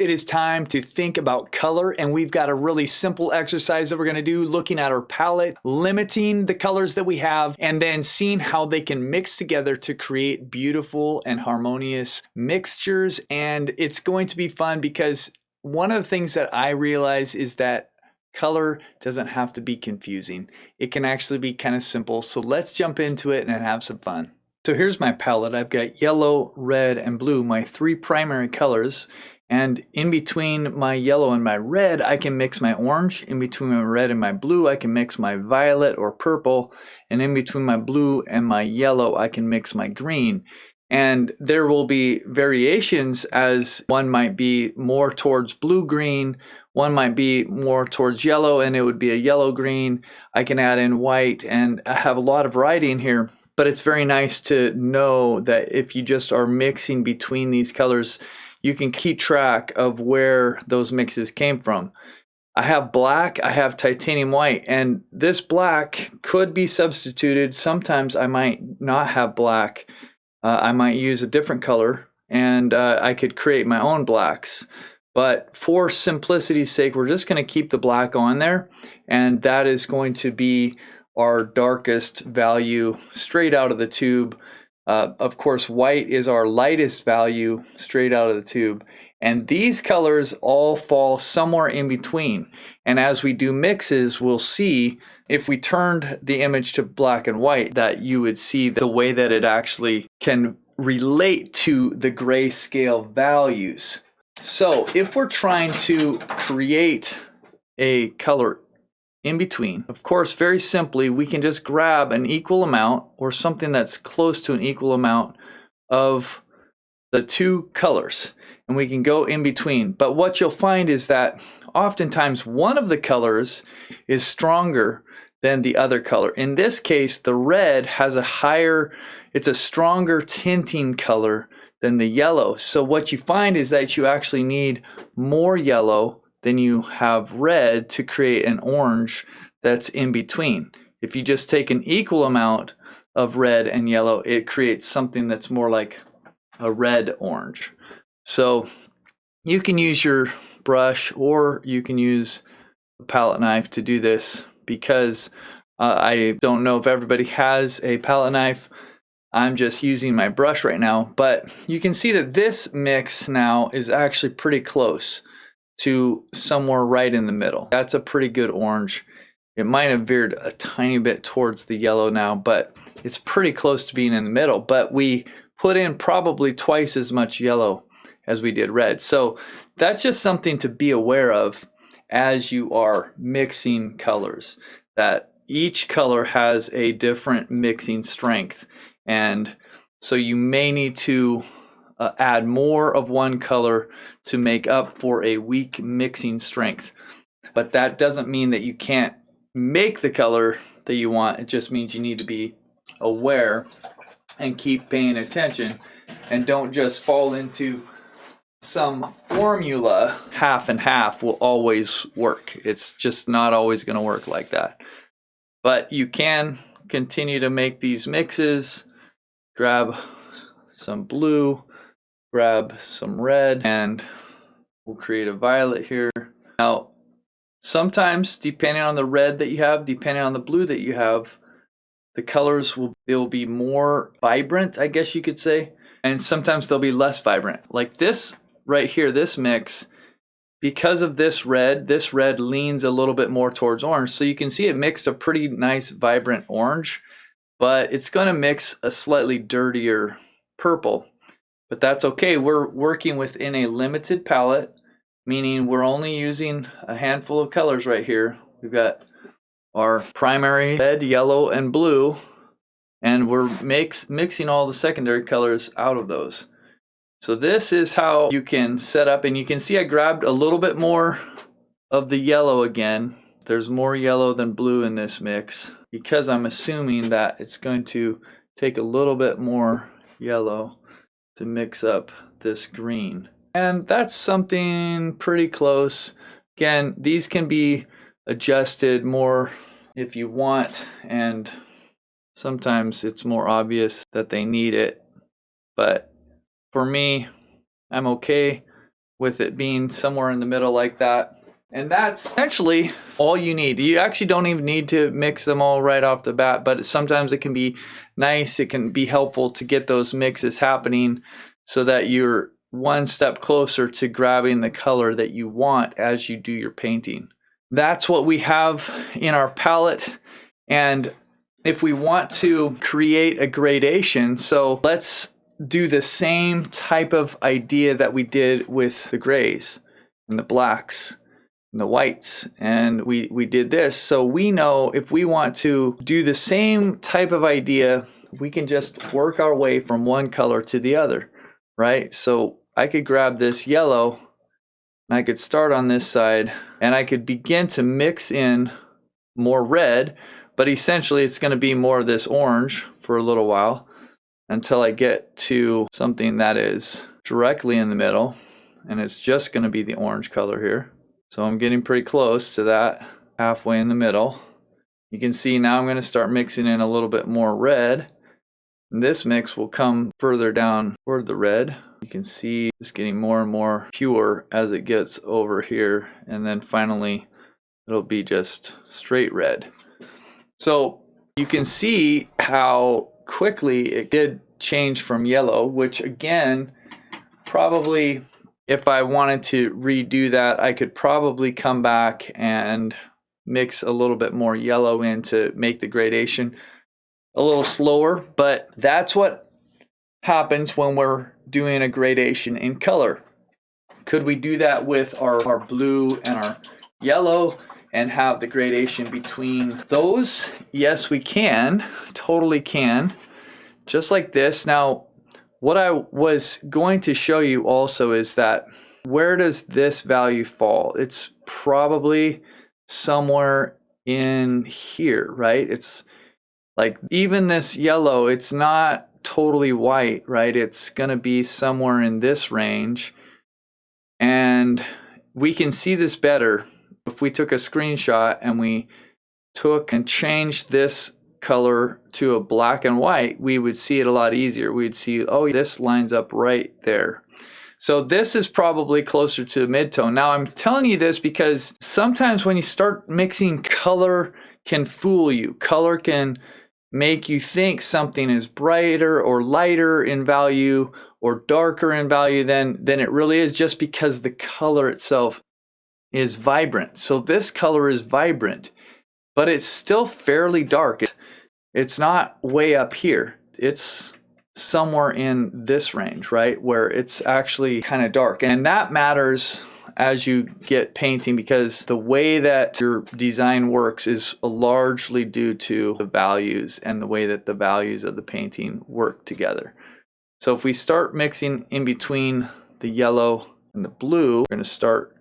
It is time to think about color, and we've got a really simple exercise that we're going to do, looking at our palette, limiting the colors that we have, and then seeing how they can mix together to create beautiful and harmonious mixtures. And it's going to be fun because one of the things that I realize is that color doesn't have to be confusing. It can actually be kind of simple. So let's jump into it and have some fun. So here's my palette. I've got yellow, red, and blue, my three primary colors. And in between my yellow and my red, I can mix my orange. In between my red and my blue, I can mix my violet or purple. And in between my blue and my yellow, I can mix my green. And there will be variations, as one might be more towards blue-green, one might be more towards yellow, and it would be a yellow-green. I can add in white, and I have a lot of variety in here. But it's very nice to know that if you just are mixing between these colors, you can keep track of where those mixes came from. I have black, I have titanium white, and this black could be substituted. Sometimes I might not have black. I might use a different color, and I could create my own blacks. But for simplicity's sake, we're just going to keep the black on there, and that is going to be our darkest value straight out of the tube. Of course, white is our lightest value straight out of the tube. And these colors all fall somewhere in between. And as we do mixes, we'll see if we turned the image to black and white, that you would see the way that it actually can relate to the grayscale values. So if we're trying to create a color in between, of course, very simply, we can just grab an equal amount or something that's close to an equal amount of the two colors, and we can go in between. But what you'll find is that oftentimes one of the colors is stronger than the other color. In this case, the red has it's a stronger tinting color than the yellow. So what you find is that you actually need more yellow than you have red to create an orange that's in between. If you just take an equal amount of red and yellow, it creates something that's more like a red orange. So you can use your brush or you can use a palette knife to do this, because I don't know if everybody has a palette knife. I'm just using my brush right now, but you can see that this mix now is actually pretty close to somewhere right in the middle. That's a pretty good orange. It might have veered a tiny bit towards the yellow now, but it's pretty close to being in the middle. But we put in probably twice as much yellow as we did red. So that's just something to be aware of as you are mixing colors, that each color has a different mixing strength. And so you may need to add more of one color to make up for a weak mixing strength. But that doesn't mean that you can't make the color that you want. It just means you need to be aware and keep paying attention, and don't just fall into some formula. Half and half will always work. It's just not always going to work like that. But you can continue to make these mixes. Grab some blue, grab some red, and we'll create a violet here. Now, sometimes, depending on the red that you have, depending on the blue that you have, the colors will be more vibrant, I guess you could say, and sometimes they'll be less vibrant. Like this right here, this mix, because of this red leans a little bit more towards orange. So you can see it mixed a pretty nice, vibrant orange, but it's going to mix a slightly dirtier purple. But that's okay. We're working within a limited palette, meaning we're only using a handful of colors right here. We've got our primary red, yellow, and blue, and we're mixing all the secondary colors out of those. So this is how you can set up, and you can see I grabbed a little bit more of the yellow again. There's more yellow than blue in this mix, because I'm assuming that it's going to take a little bit more yellow to mix up this green. And that's something pretty close. Again, these can be adjusted more if you want, and sometimes it's more obvious that they need it. But for me, I'm okay with it being somewhere in the middle like that. And that's essentially all you need. You actually don't even need to mix them all right off the bat, but sometimes it can be nice. It can be helpful to get those mixes happening so that you're one step closer to grabbing the color that you want as you do your painting. That's what we have in our palette. And if we want to create a gradation, so let's do the same type of idea that we did with the grays and the blacks and the whites, and we did this. So we know if we want to do the same type of idea, we can just work our way from one color to the other, right? So I could grab this yellow and I could start on this side and I could begin to mix in more red, but essentially it's going to be more of this orange for a little while until I get to something that is directly in the middle, and it's just going to be the orange color here. So I'm getting pretty close to that, halfway in the middle. You can see now I'm going to start mixing in a little bit more red. And this mix will come further down toward the red. You can see it's getting more and more pure as it gets over here, and then finally it'll be just straight red. So you can see how quickly it did change from yellow, which again, probably if I wanted to redo that, I could probably come back and mix a little bit more yellow in to make the gradation a little slower, but that's what happens when we're doing a gradation in color. Could we do that with our blue and our yellow and have the gradation between those? Yes, we can, totally can, just like this. Now, what I was going to show you also is that where does this value fall? It's probably somewhere in here, right? It's like even this yellow, it's not totally white, right? It's going to be somewhere in this range. And we can see this better if we took a screenshot and we took and changed this color to a black and white, we would see it a lot easier. We'd see, oh, this lines up right there. So this is probably closer to mid-tone. Now I'm telling you this because sometimes when you start mixing, color can fool you. Color can make you think something is brighter or lighter in value or darker in value than it really is, just because the color itself is vibrant. So this color is vibrant, but it's still fairly dark. It's not way up here. It's somewhere in this range, right? Where it's actually kind of dark. And that matters as you get painting, because the way that your design works is largely due to the values and the way that the values of the painting work together. So if we start mixing in between the yellow and the blue, we're going to start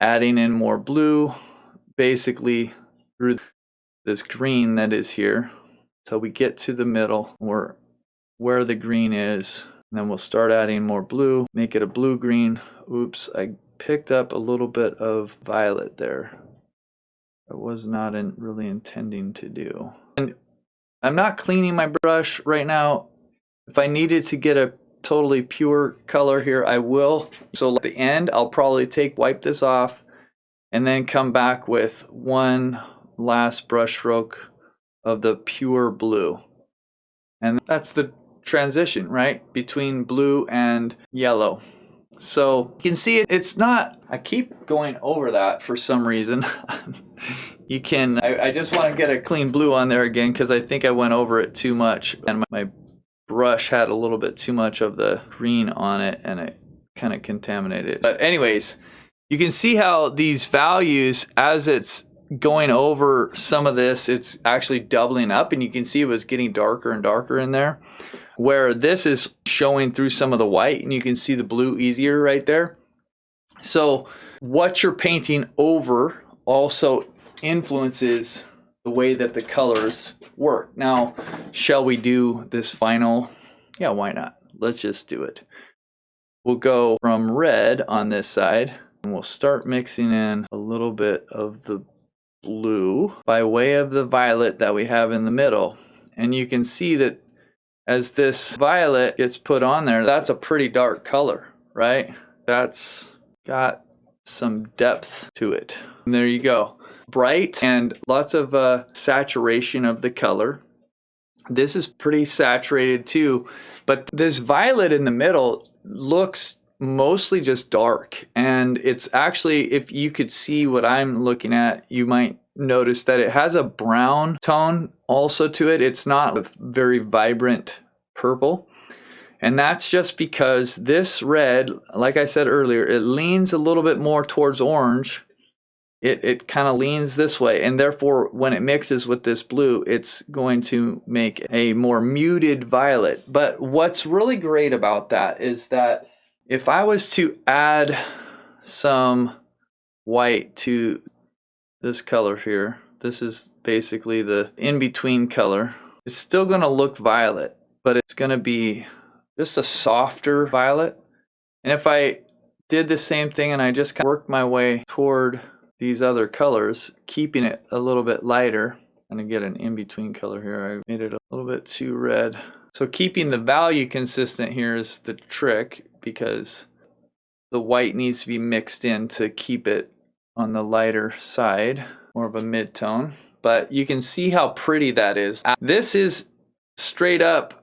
adding in more blue, basically through this green that is here, till we get to the middle where the green is. And then we'll start adding more blue, make it a blue-green. Oops, I picked up a little bit of violet there. I was not really intending to do. And I'm not cleaning my brush right now. If I needed to get a totally pure color here, I will. So at the end, I'll probably wipe this off and then come back with one last brush stroke of the pure blue. And that's the transition, right? Between blue and yellow. So you can see it's not, I keep going over that for some reason. You can, I just want to get a clean blue on there again because I think I went over it too much and my brush had a little bit too much of the green on it and it kind of contaminated it. But anyways, you can see how these values, as it's going over some of this, it's actually doubling up, and you can see it was getting darker and darker in there, where this is showing through some of the white and you can see the blue easier right there. So what you're painting over also influences the way that the colors work. Now, shall we do this final? Yeah, why not? Let's just do it. We'll go from red on this side and we'll start mixing in a little bit of the blue by way of the violet that we have in the middle. And you can see that as this violet gets put on there, that's a pretty dark color, right? That's got some depth to it. And there you go. Bright and lots of saturation of the color. This is pretty saturated too, but this violet in the middle looks mostly just dark. And it's actually, if you could see what I'm looking at, you might notice that it has a brown tone also to it. It's not a very vibrant purple. And that's just because this red, like I said earlier, it leans a little bit more towards orange. It kind of leans this way, and therefore when it mixes with this blue, it's going to make a more muted violet. But what's really great about that is that if I was to add some white to this color here, this is basically the in-between color, it's still going to look violet, but it's going to be just a softer violet. And if I did the same thing and I just kind of worked my way toward these other colors, keeping it a little bit lighter, and to get an in-between color here, I made it a little bit too red. So keeping the value consistent here is the trick, because the white needs to be mixed in to keep it on the lighter side, more of a mid-tone. But you can see how pretty that is. This is straight up,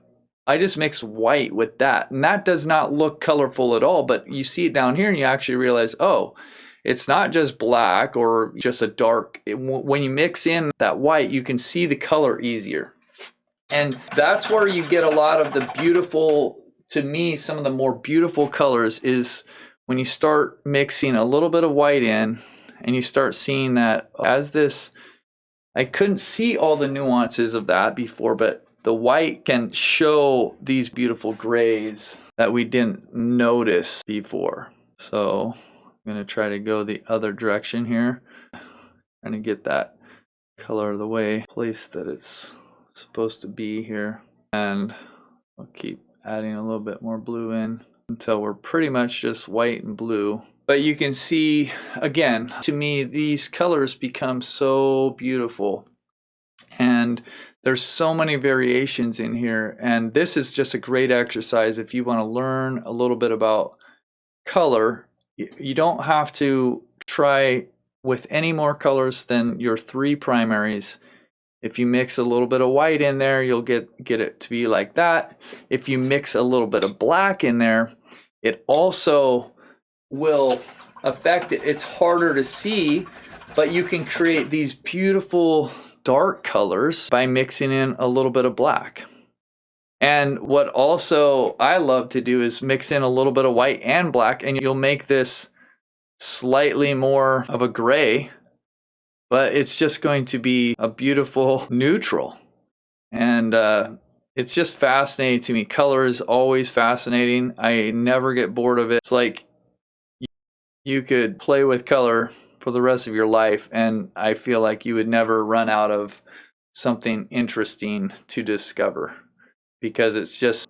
I just mixed white with that, and that does not look colorful at all, but you see it down here and you actually realize, oh, it's not just black or just a dark. When you mix in that white, you can see the color easier. And that's where you get a lot of the beautiful, to me, some of the more beautiful colors is when you start mixing a little bit of white in and you start seeing that as this, I couldn't see all the nuances of that before, but the white can show these beautiful grays that we didn't notice before. So I'm going to try to go the other direction here, trying to get that color of the way, place that it's supposed to be here. And I'll keep adding a little bit more blue in until we're pretty much just white and blue. But you can see, again, to me, these colors become so beautiful. And there's so many variations in here. And this is just a great exercise if you want to learn a little bit about color. You don't have to try with any more colors than your 3 primaries. If you mix a little bit of white in there, you'll get it to be like that. If you mix a little bit of black in there, it also will affect it. It's harder to see, but you can create these beautiful dark colors by mixing in a little bit of black. And what also I love to do is mix in a little bit of white and black, and you'll make this slightly more of a gray, but it's just going to be a beautiful neutral. And it's just fascinating to me. Color is always fascinating. I never get bored of it. It's like you could play with color for the rest of your life, and I feel like you would never run out of something interesting to discover, because it's just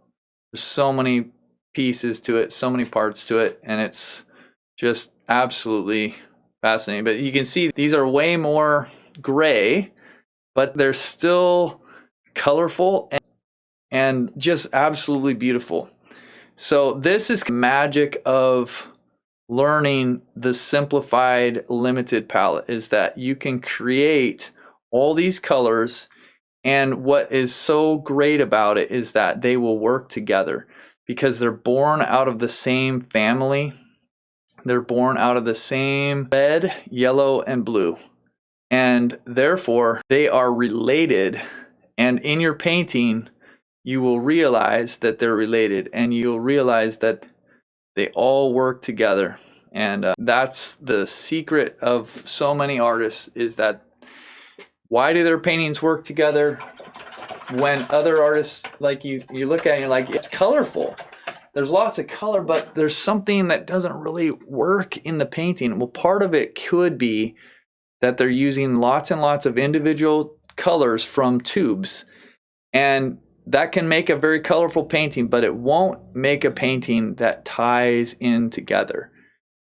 so many pieces to it, so many parts to it, and it's just absolutely fascinating. But you can see these are way more gray, but they're still colorful and just absolutely beautiful. So this is magic of learning the simplified limited palette, is that you can create all these colors. And what is so great about it is that they will work together because they're born out of the same family. They're born out of the same red, yellow, and blue. And therefore, they are related. And in your painting, you will realize that they're related, and you'll realize that they all work together. And that's the secret of so many artists, is that why do their paintings work together when other artists, like you look at it and you're like, it's colorful. There's lots of color, but there's something that doesn't really work in the painting. Well, part of it could be that they're using lots and lots of individual colors from tubes. And that can make a very colorful painting, but it won't make a painting that ties in together.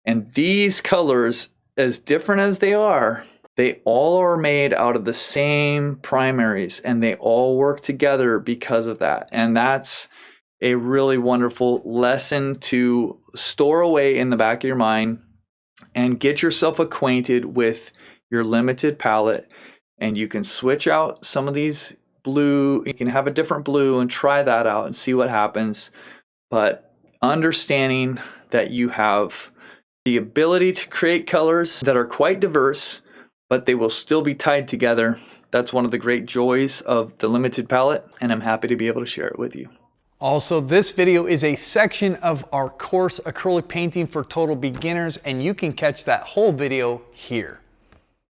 And these colors, as different as they all are made out of the same primaries, and they all work together because of that. And that's a really wonderful lesson to store away in the back of your mind and get yourself acquainted with your limited palette. And you can switch out some of these blue. You can have a different blue and try that out and see what happens. But understanding that you have the ability to create colors that are quite diverse, but they will still be tied together. That's one of the great joys of the limited palette, and I'm happy to be able to share it with you. Also, this video is a section of our course, Acrylic Painting for Total Beginners, and you can catch that whole video here.